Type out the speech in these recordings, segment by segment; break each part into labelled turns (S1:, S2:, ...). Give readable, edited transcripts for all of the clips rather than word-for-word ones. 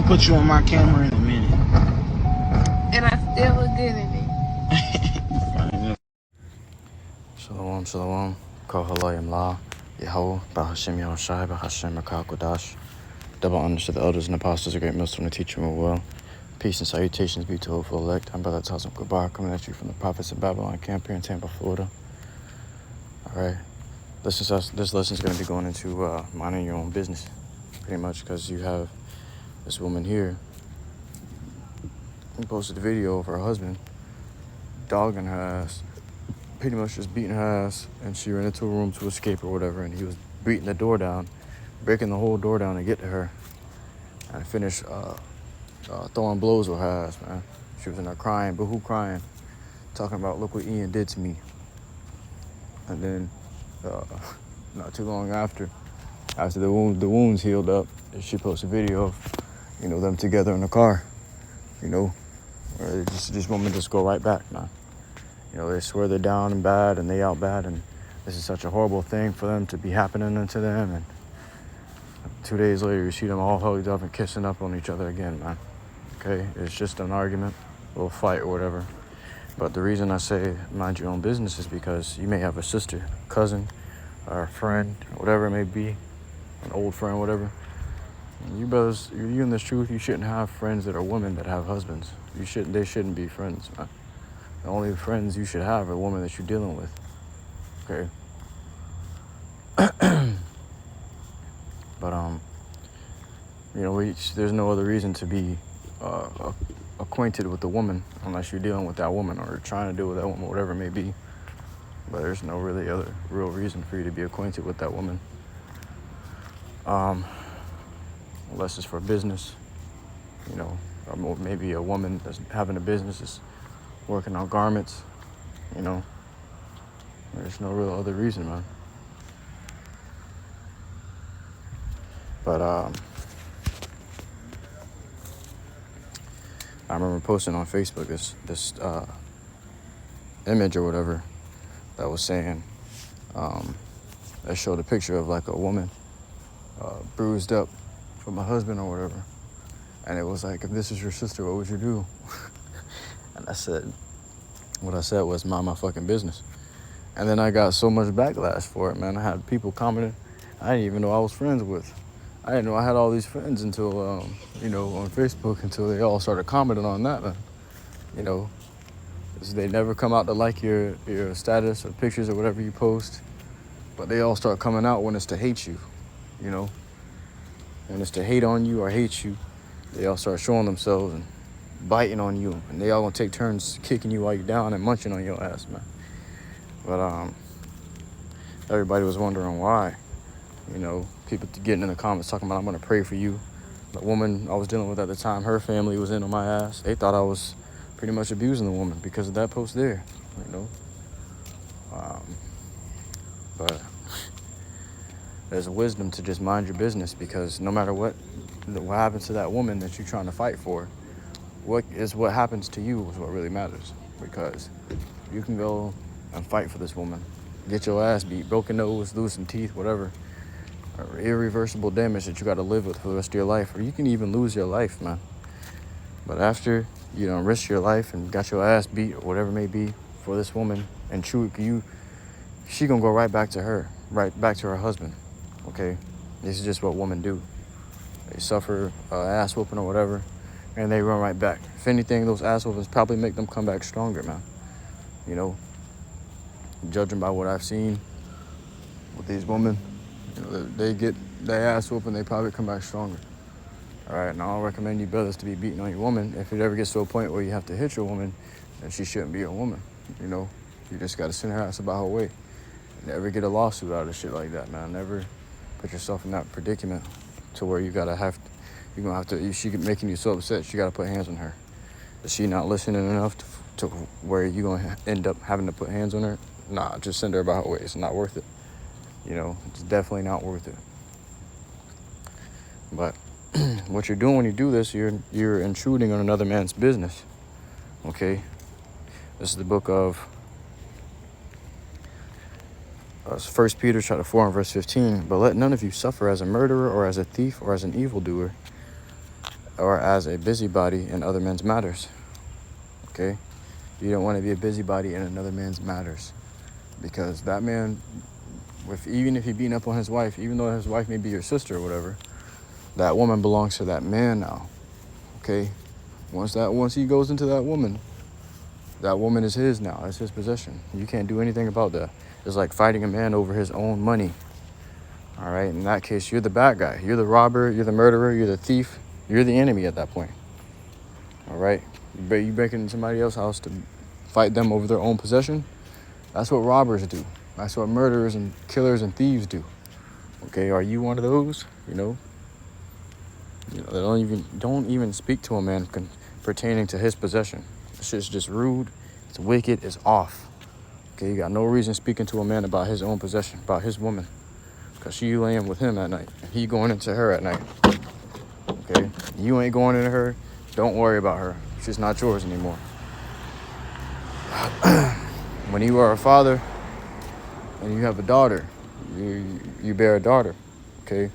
S1: put you on my camera in a minute.
S2: And I still look good in it.
S3: Shalom, shalom. HALALYAM la. YAHAWAH, BAHASHAM, BAHASHAM, QADASH. Double honors to the elders and apostles, a great millstone to teach them well. Peace and salutations be to hopeful elect. I'm Brother Tazim Kubar, coming at you from the Prophets of Babylon camp here in Tampa, Florida. Alright, this lesson's going to be going into minding your own business, pretty much, because you have this woman here who posted a video of her husband dogging her ass, pretty much just beating her ass, and she ran into a room to escape or whatever, and he was beating the door down, breaking the whole door down to get to her, and finished throwing blows with her ass, man. She was in there crying, boo-hoo crying, talking about, look what Ian did to me. And then, not too long after the wounds healed up, she posted a video of, them together in the car, where this woman just go right back, man. They swear they're down and bad and they out bad, and this is such a horrible thing for them to be happening to them, and 2 days later you see them all hugged up and kissing up on each other again, man. Okay, it's just an argument, a little fight or whatever. But the reason I say mind your own business is because you may have a sister, cousin, or a friend, whatever it may be, an old friend, whatever. You brothers, you in this truth, you shouldn't have friends that are women that have husbands. They shouldn't be friends, man. The only friends you should have are women that you're dealing with. Okay. But there's no other reason to be acquainted with the woman unless you're dealing with that woman or trying to deal with that woman, whatever it may be. But there's no really other real reason for you to be acquainted with that woman, unless it's for business, or maybe a woman that's having a business is working on garments, There's no real other reason, man. But I remember posting on Facebook this image or whatever that was saying, that showed a picture of like a woman bruised up from a husband or whatever. And it was like, if this is your sister, what would you do? And what I said was, mind my fucking business. And then I got so much backlash for it, man. I had people commenting I didn't even know I was friends with. I didn't know I had all these friends until, on Facebook, until they all started commenting on that, man. 'Cause they never come out to like your status or pictures or whatever you post. But they all start coming out when it's to hate you, When it's to hate on you or hate you, they all start showing themselves and biting on you. And they all gonna take turns kicking you while you're down and munching on your ass, man. But everybody was wondering why. People getting in the comments talking about, I'm gonna pray for you. The woman I was dealing with at the time, her family was in on my ass. They thought I was pretty much abusing the woman because of that post there, But there's wisdom to just mind your business, because no matter what happens to that woman that you're trying to fight for, what happens to you is what really matters. Because you can go and fight for this woman, get your ass beat, broken nose, lose some teeth, whatever, or irreversible damage that you got to live with for the rest of your life, or you can even lose your life, man. But after you don't risk your life and got your ass beat or whatever it may be for this woman, and she gonna go right back to her husband. Okay, this is just what women do. They suffer ass whooping or whatever, and they run right back. If anything, those ass whoopings probably make them come back stronger, man. Judging by what I've seen with these women, they get their ass whooping, they probably come back stronger. All right, and I don't recommend you brothers to be beating on your woman. If it ever gets to a point where you have to hit your woman, then she shouldn't be a woman. You just got to send her ass about her way. Never get a lawsuit out of shit like that, man. Never put yourself in that predicament to where she making you so upset, you gotta put hands on her. Is she not listening enough to where you gonna end up having to put hands on her? Nah, just send her about her way. It's not worth it. It's definitely not worth it. But what you're doing when you do this, you're intruding on another man's business. Okay? This is the book of 1 Peter chapter 4 and verse 15. But let none of you suffer as a murderer or as a thief or as an evildoer. or as a busybody in other men's matters. Okay? You don't want to be a busybody in another man's matters, because that man, even if he beating up on his wife, even though his wife may be your sister or whatever, that woman belongs to that man now. Okay? Once he goes into that woman is his now. It's his possession. You can't do anything about that. It's like fighting a man over his own money. All right? In that case, you're the bad guy. You're the robber. You're the murderer. You're the thief. You're the enemy at that point. All right? You break into somebody else's house to fight them over their own possession. That's what robbers do. That's what murderers and killers and thieves do. Okay? Are you one of those? You know, don't even speak to a man pertaining to his possession. This shit's just rude. It's wicked. It's off. Okay, you got no reason speaking to a man about his own possession, about his woman, because she laying with him at night and he going into her at night. Okay, you ain't going into her. Don't worry about her. She's not yours anymore. When you are a father and you have a daughter, you bear a daughter. Okay.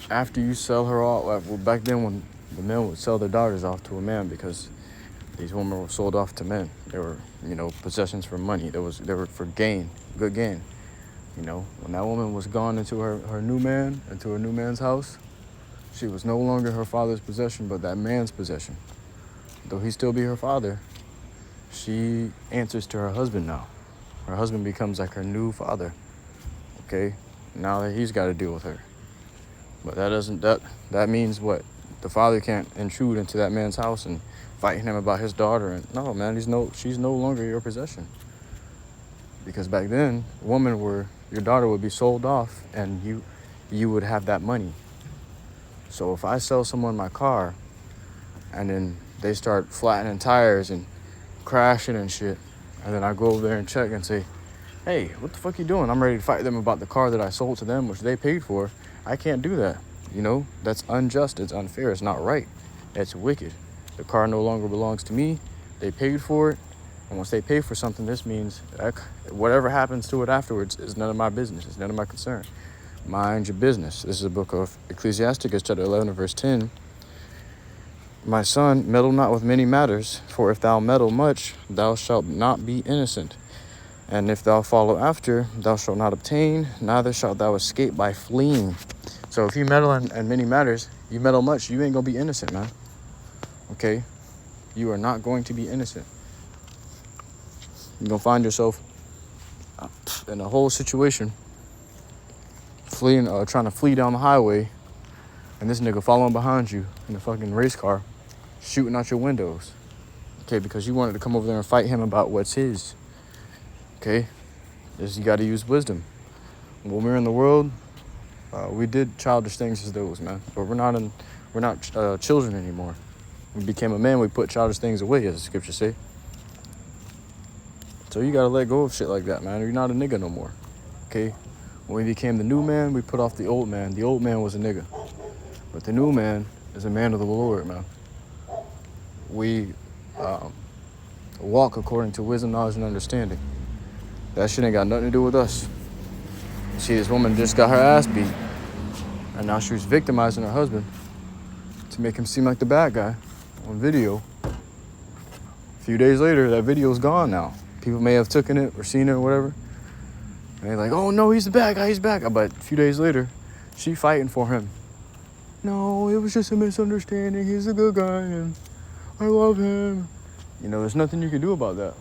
S3: After you sell her off, well, back then when the men would sell their daughters off to a man, because these women were sold off to men. They were, possessions for money. They were for gain, good gain. When that woman was gone into her new man, into her new man's house, she was no longer her father's possession, but that man's possession. Though he still be her father, she answers to her husband now. Her husband becomes like her new father. Okay? Now that he's got to deal with her. But that means what? The father can't intrude into that man's house and fight him about his daughter. And no, man, she's no longer your possession. Because back then, your daughter would be sold off and you would have that money. So if I sell someone my car and then they start flattening tires and crashing and shit, and then I go over there and check and say, hey, what the fuck you doing? I'm ready to fight them about the car that I sold to them, which they paid for. I can't do that. That's unjust. It's unfair. It's not right. It's wicked. The car no longer belongs to me. They paid for it. And once they pay for something, this means whatever happens to it afterwards is none of my business. It's none of my concern. Mind your business. This is a book of Ecclesiastes, chapter 11, verse 10. My son, meddle not with many matters, for if thou meddle much, thou shalt not be innocent. And if thou follow after, thou shalt not obtain, neither shalt thou escape by fleeing. So if you meddle in many matters, you meddle much, you ain't going to be innocent, man. Okay? You are not going to be innocent. You're going to find yourself in a whole situation, trying to flee down the highway, and this nigga following behind you in a fucking race car, shooting out your windows. Okay? Because you wanted to come over there and fight him about what's his. Okay? You got to use wisdom. When we're in the world, we did childish things as those, man. But we're not children anymore. We became a man, we put childish things away, as the scriptures say. So you got to let go of shit like that, man. You're not a nigga no more. Okay? When we became the new man, we put off the old man. The old man was a nigga. But the new man is a man of the Lord, man. We walk according to wisdom, knowledge, and understanding. That shit ain't got nothing to do with us. See, this woman just got her ass beat, and now she was victimizing her husband to make him seem like the bad guy on video. A few days later, that video's gone now. People may have taken it or seen it or whatever. And they're like, oh no, he's the bad guy, he's the bad guy. But a few days later, she fighting for him. No, it was just a misunderstanding. He's a good guy and I love him. There's nothing you can do about that.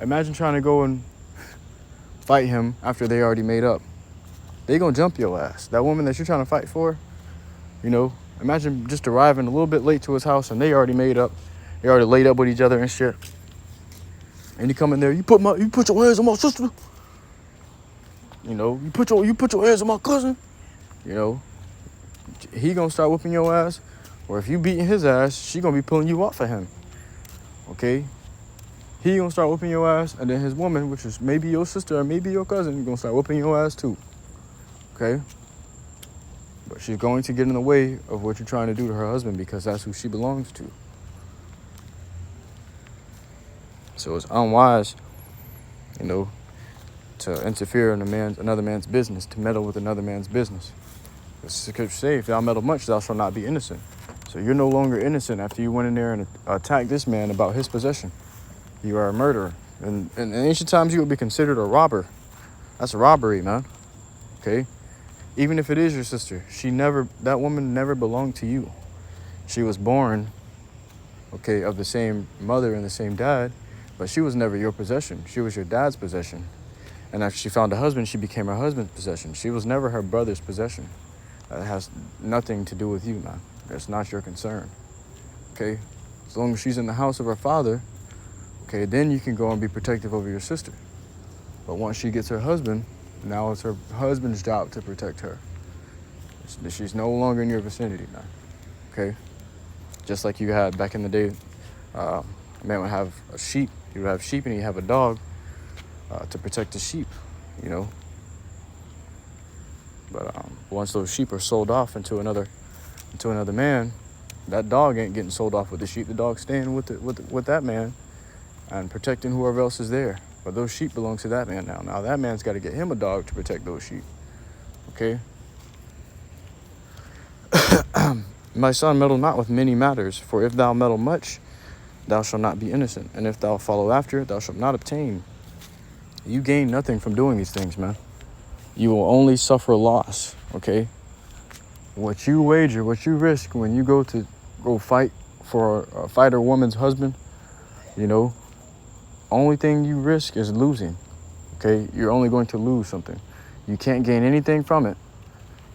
S3: Imagine trying to go and fight him after they already made up. They gonna jump your ass. That woman that you're trying to fight for, imagine just arriving a little bit late to his house and they already made up. They already laid up with each other and shit. And you come in there, you put your hands on my sister. You put your hands on my cousin. He gonna start whooping your ass. Or if you beating his ass, she gonna be pulling you off of him. Okay? He gonna start whooping your ass, and then his woman, which is maybe your sister or maybe your cousin, gonna start whooping your ass too. Okay? But she's going to get in the way of what you're trying to do to her husband because that's who she belongs to. So it's unwise, to interfere in another man's business, to meddle with another man's business. The scriptures say, if thou meddle much, thou shalt not be innocent. So you're no longer innocent after you went in there and attacked this man about his possession. You are a murderer. And in ancient times, you would be considered a robber. That's a robbery, man. Okay? Even if it is your sister, that woman never belonged to you. She was born, okay, of the same mother and the same dad, but she was never your possession. She was your dad's possession. And after she found a husband, she became her husband's possession. She was never her brother's possession. That has nothing to do with you, man. That's not your concern. Okay? As long as she's in the house of her father, okay, then you can go and be protective over your sister. But once she gets her husband, now it's her husband's job to protect her. She's no longer in your vicinity now. Okay? Just like you had back in the day, a man would have a sheep. He would have sheep and he'd have a dog to protect the sheep, you know. But once those sheep are sold off into another man, that dog ain't getting sold off with the sheep. The dog's staying with that man and protecting whoever else is there. But those sheep belong to that man now. Now that man's got to get him a dog to protect those sheep. Okay? My son, meddle not with many matters, for if thou meddle much, thou shalt not be innocent. And if thou follow after it, thou shalt not obtain. You gain nothing from doing these things, man. You will only suffer loss, okay? What you wager, what you risk when you go fight for a fighter woman's husband, you know, only thing you risk is losing, okay? You're only going to lose something. You can't gain anything from it.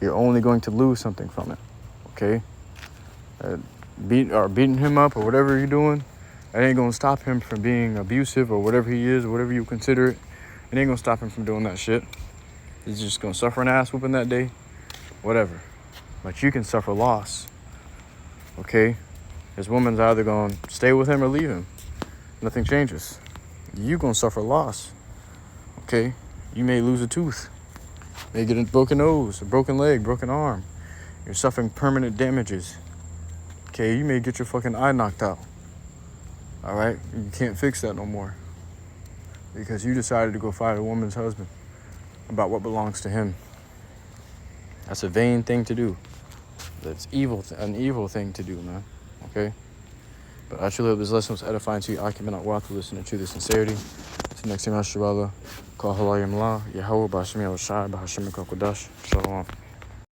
S3: You're only going to lose something from it, okay? Beating him up or whatever you're doing, that ain't going to stop him from being abusive or whatever he is, or whatever you consider it. It ain't going to stop him from doing that shit. He's just going to suffer an ass whooping that day, whatever. But you can suffer loss, okay? This woman's either going to stay with him or leave him. Nothing changes. You're going to suffer loss, okay? You may lose a tooth. You may get a broken nose, a broken leg, broken arm. You're suffering permanent damages, okay? You may get your fucking eye knocked out, all right? You can't fix that no more because you decided to go fight a woman's husband about what belongs to him. That's a vain thing to do. That's evil, an evil thing to do, man, okay? But I truly hope this lesson was edifying to you. I cannot walk to listening to the sincerity. Till next time, inshallah. Call HALALYAM, YAHAWAH, BAHASHAM, YAHAWASHI, BAHASHAM, QADASH. Shalom.